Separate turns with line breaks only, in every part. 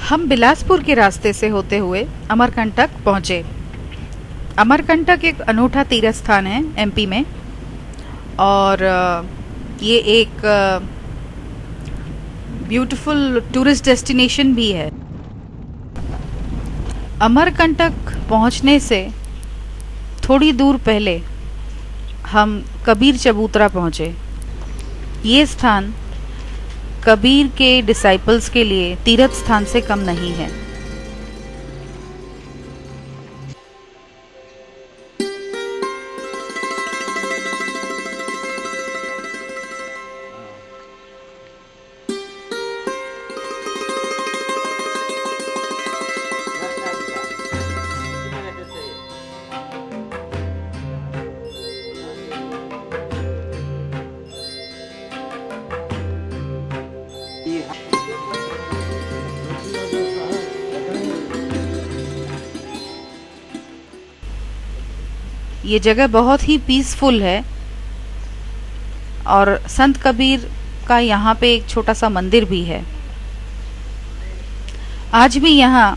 हम बिलासपुर के रास्ते से होते हुए अमरकंटक पहुँचे। अमरकंटक एक अनूठा तीर्थ स्थान है एमपी में, और ये एक ब्यूटीफुल टूरिस्ट डेस्टिनेशन भी है। अमरकंटक पहुंचने से थोड़ी दूर पहले हम कबीर चबूतरा पहुंचे। ये स्थान कबीर के डिसाइपल्स के लिए तीर्थ स्थान से कम नहीं है। ये जगह बहुत ही पीसफुल है, और संत कबीर का यहाँ पे एक छोटा सा मंदिर भी है। आज भी यहाँ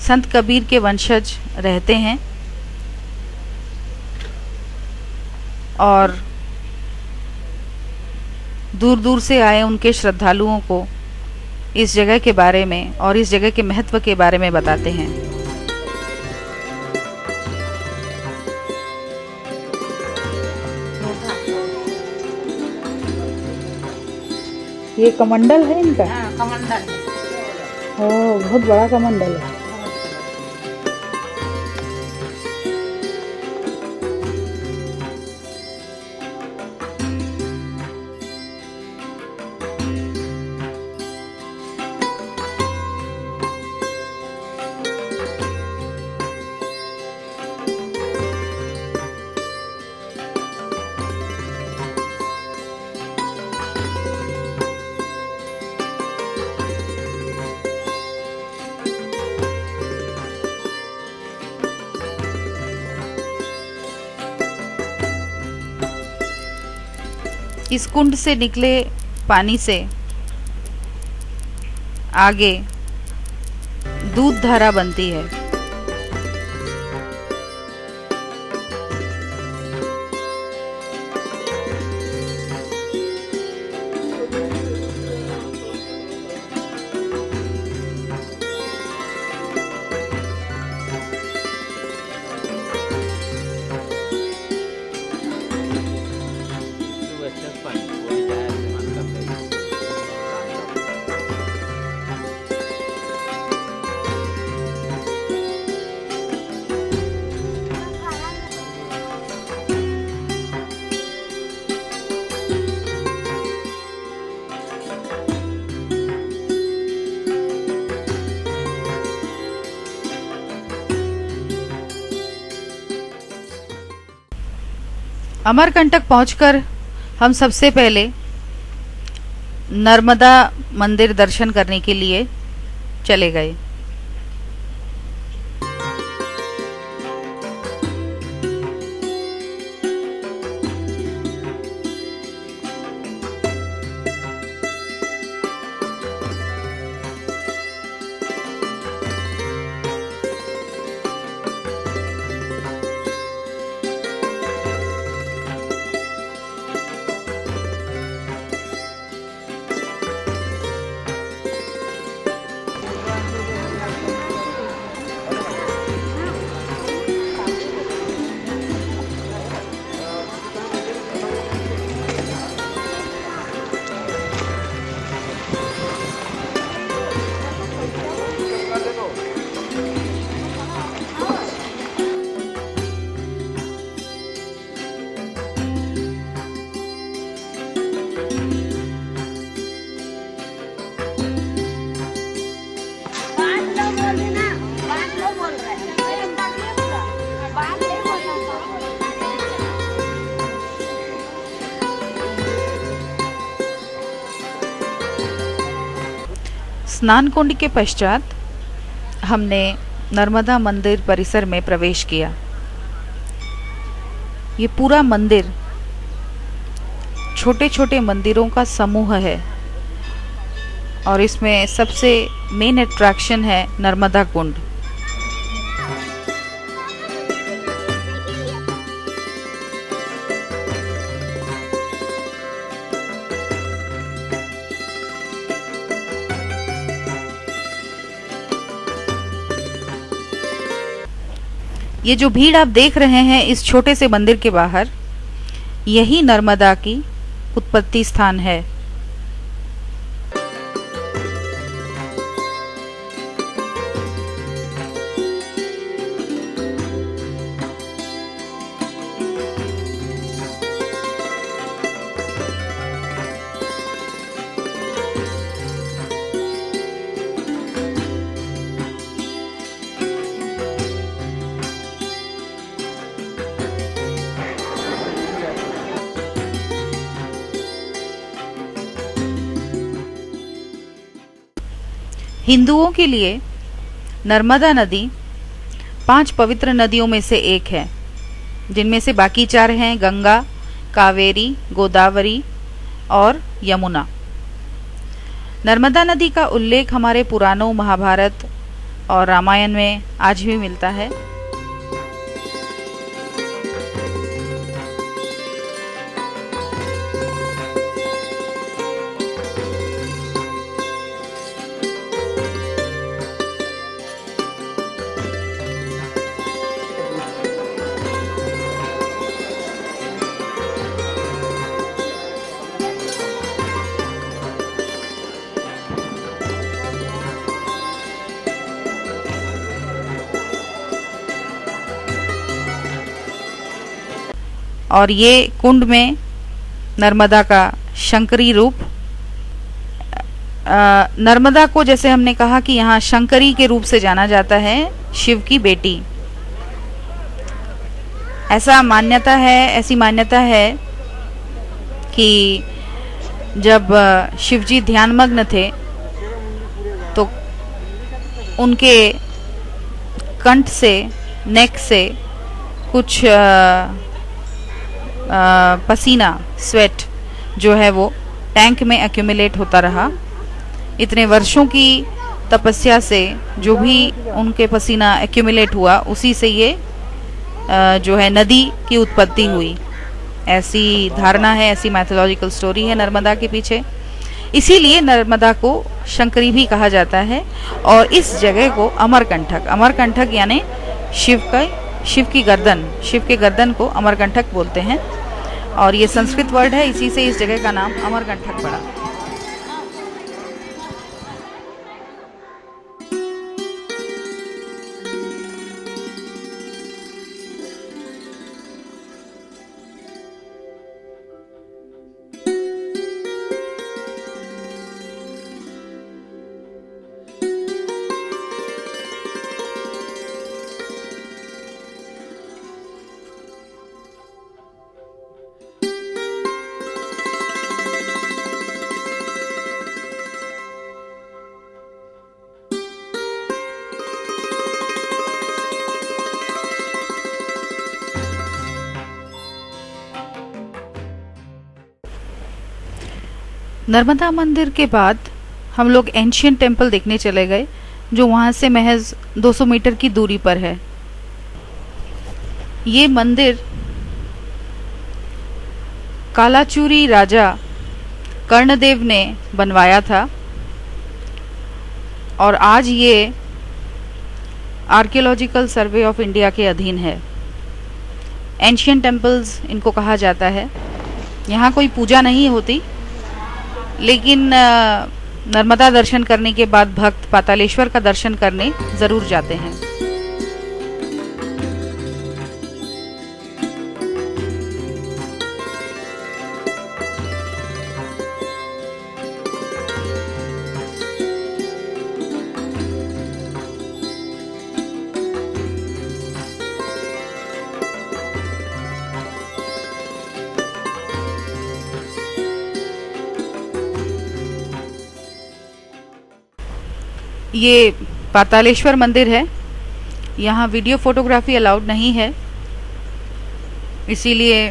संत कबीर के वंशज रहते हैं, और दूर दूर से आए उनके श्रद्धालुओं को इस जगह के बारे में और इस जगह के महत्व के बारे में बताते हैं।
ये कमंडल है इनका?
हाँ, कमंडल।
ओह, बहुत बड़ा कमंडल है।
इस कुंड से निकले पानी से आगे दूध धारा बनती है। अमरकंटक पहुंचकर हम सबसे पहले नर्मदा मंदिर दर्शन करने के लिए चले गए। स्नान कुंड के पश्चात हमने नर्मदा मंदिर परिसर में प्रवेश किया। ये पूरा मंदिर छोटे छोटे मंदिरों का समूह है, और इसमें सबसे मेन अट्रैक्शन है नर्मदा कुंड। ये जो भीड़ आप देख रहे हैं इस छोटे से मंदिर के बाहर, यही नर्मदा की उत्पत्ति स्थान है। हिंदुओं के लिए नर्मदा नदी 5 पवित्र नदियों में से एक है, जिनमें से बाकी 4 हैं गंगा, कावेरी, गोदावरी और यमुना। नर्मदा नदी का उल्लेख हमारे पुराणों, महाभारत और रामायण में आज भी मिलता है। और ये कुंड में नर्मदा का शंकरी रूप, नर्मदा को जैसे हमने कहा कि यहाँ शंकरी के रूप से जाना जाता है, शिव की बेटी। ऐसी मान्यता है कि जब शिव जी ध्यानमग्न थे तो उनके कंठ से, नेक से कुछ पसीना, स्वेट जो है वो टैंक में एक्यूमुलेट होता रहा। इतने वर्षों की तपस्या से जो भी उनके पसीना एक्यूमुलेट हुआ, उसी से ये जो है नदी की उत्पत्ति हुई। ऐसी धारणा है, ऐसी मैथोलॉजिकल स्टोरी है नर्मदा के पीछे। इसीलिए नर्मदा को शंकरी भी कहा जाता है। और इस जगह को अमरकंटक यानी शिव के गर्दन को अमरकंटक बोलते हैं। और ये संस्कृत वर्ड है, इसी से इस जगह का नाम अमरकंटक पड़ा। नर्मदा मंदिर के बाद हम लोग एंशियंट टेम्पल देखने चले गए, जो वहाँ से महज 200 मीटर की दूरी पर है। ये मंदिर कालाचूरी राजा कर्णदेव ने बनवाया था और आज ये आर्कियोलॉजिकल सर्वे ऑफ इंडिया के अधीन है। एंशियंट टेम्पल्स इनको कहा जाता है। यहाँ कोई पूजा नहीं होती, लेकिन नर्मदा दर्शन करने के बाद भक्त पातालेश्वर का दर्शन करने जरूर जाते हैं। ये पातालेश्वर मंदिर है। यहाँ वीडियो फोटोग्राफी अलाउड नहीं है, इसीलिए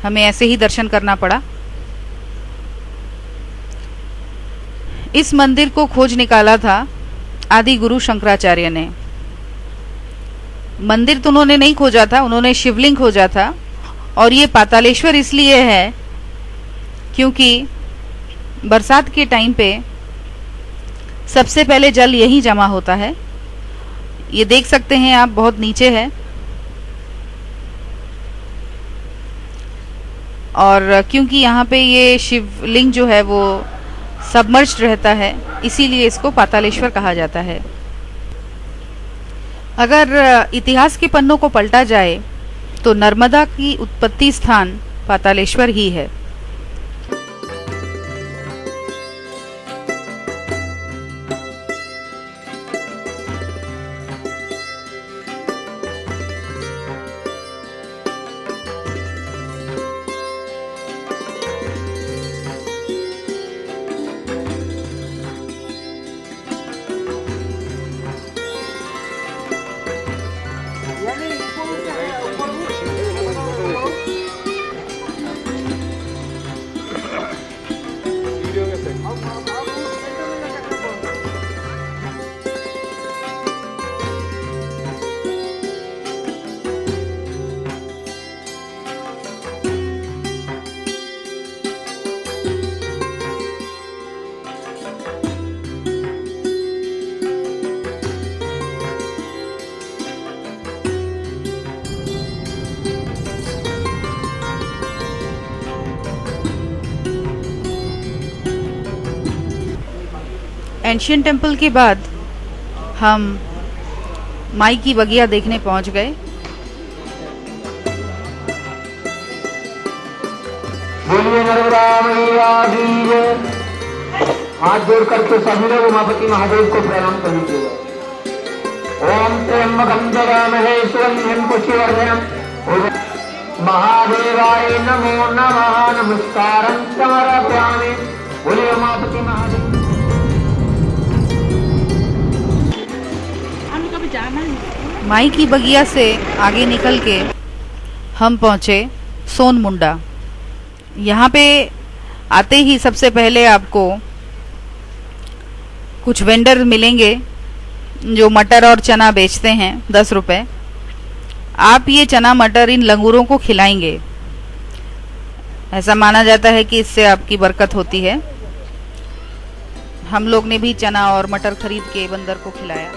हमें ऐसे ही दर्शन करना पड़ा। इस मंदिर को खोज निकाला था आदि गुरु शंकराचार्य ने। मंदिर तो उन्होंने नहीं खोजा था, उन्होंने शिवलिंग खोजा था। और ये पातालेश्वर इसलिए है क्योंकि बरसात के टाइम पे सबसे पहले जल यहीं जमा होता है। ये देख सकते हैं आप, बहुत नीचे है। और क्योंकि यहाँ पे ये शिवलिंग जो है वो सबमर्ज्ड रहता है, इसीलिए इसको पातालेश्वर कहा जाता है। अगर इतिहास के पन्नों को पलटा जाए तो नर्मदा की उत्पत्ति स्थान पातालेश्वर ही है। एंशियंट टेम्पल के बाद हम माई की बगिया देखने पहुंच गए।
बोलिए नर्मदा मैया की जय। हाथ जोड़ करके सभी लोग उमापति महादेव को प्रणाम कर लीजिएगा। ओम त्र्यंबकं जगामहे सुगंधिं पुष्टिवर्धनम् महादेवाय नमो नमः। नमस्कारं समर्पयामि। बोलिए उमापति महादेव।
माई की बगिया से आगे निकल के हम पहुंचे सोनमुंडा। यहाँ पे आते ही सबसे पहले आपको कुछ वेंडर मिलेंगे जो मटर और चना बेचते हैं 10 रुपए। आप ये चना मटर इन लंगूरों को खिलाएंगे। ऐसा माना जाता है कि इससे आपकी बरकत होती है। हम लोग ने भी चना और मटर खरीद के बंदर को खिलाया।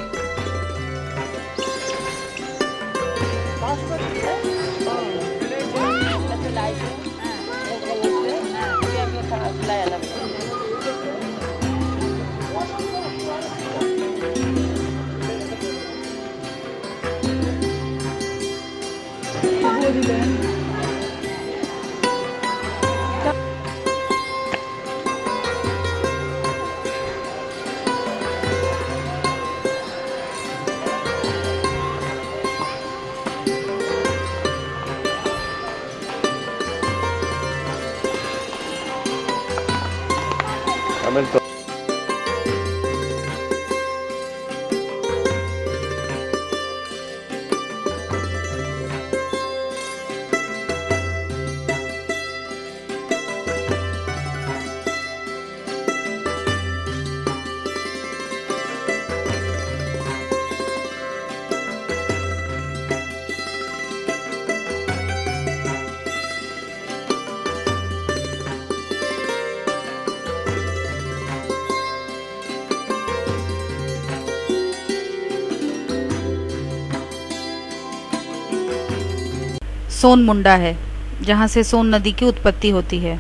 सोनमुंडा है जहाँ से सोन नदी की उत्पत्ति होती है।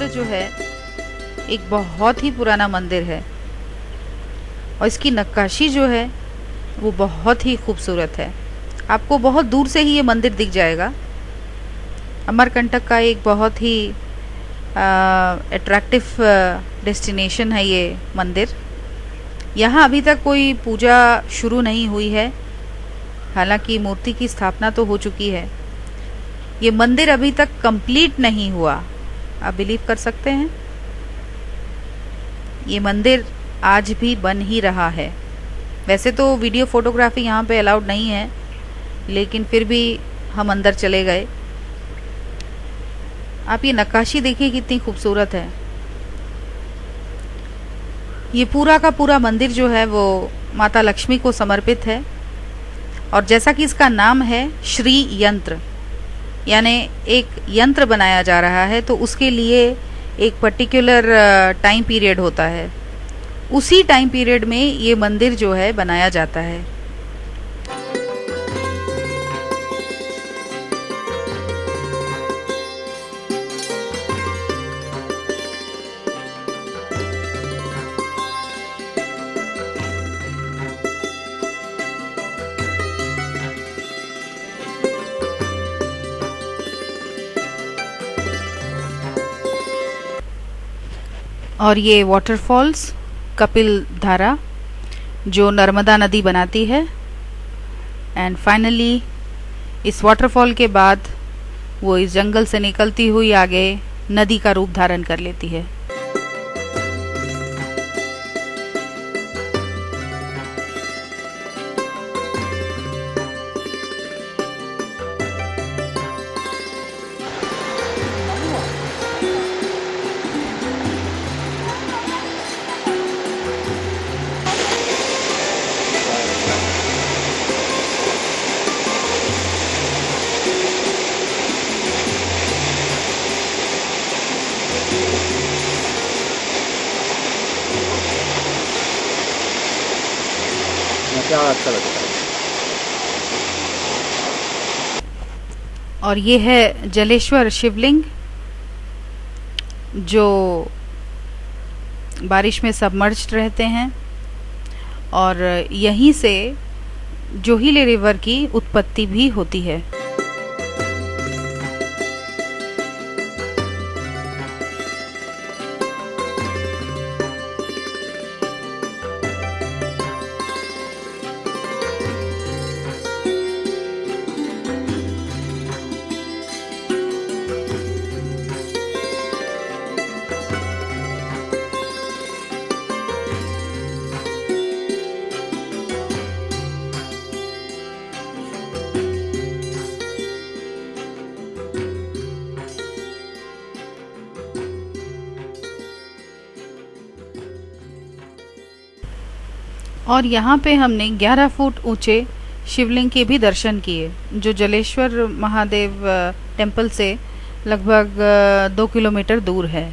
मंदिर जो है एक बहुत ही पुराना मंदिर है और इसकी नक्काशी जो है वो बहुत ही खूबसूरत है। आपको बहुत दूर से ही ये मंदिर दिख जाएगा। अमरकंटक का एक बहुत ही अट्रैक्टिव डेस्टिनेशन है ये मंदिर। यहाँ अभी तक कोई पूजा शुरू नहीं हुई है, हालांकि मूर्ति की स्थापना तो हो चुकी है। ये मंदिर अभी तक कंप्लीट नहीं हुआ, आप बिलीव कर सकते हैं। ये मंदिर आज भी बन ही रहा है। वैसे तो वीडियो फोटोग्राफी यहाँ पे अलाउड नहीं है, लेकिन फिर भी हम अंदर चले गए। आप ये नक्काशी देखिए कितनी खूबसूरत है। ये पूरा का पूरा मंदिर जो है वो माता लक्ष्मी को समर्पित है और जैसा कि इसका नाम है श्री यंत्र, यानी एक यंत्र बनाया जा रहा है तो उसके लिए एक पर्टिकुलर टाइम पीरियड होता है। उसी टाइम पीरियड में ये मंदिर जो है बनाया जाता है। और ये वाटरफॉल्स कपिल धारा जो नर्मदा नदी बनाती है, एंड फाइनली इस वाटरफॉल के बाद वो इस जंगल से निकलती हुई आगे नदी का रूप धारण कर लेती है।
क्या अच्छा लगता है।
और ये है जलेश्वर शिवलिंग जो बारिश में सबमर्ज्ड रहते हैं और यहीं से जोहिले रिवर की उत्पत्ति भी होती है। और यहाँ पे हमने 11 फुट ऊंचे शिवलिंग के भी दर्शन किए जो जलेश्वर महादेव टेम्पल से लगभग 2 किलोमीटर दूर है।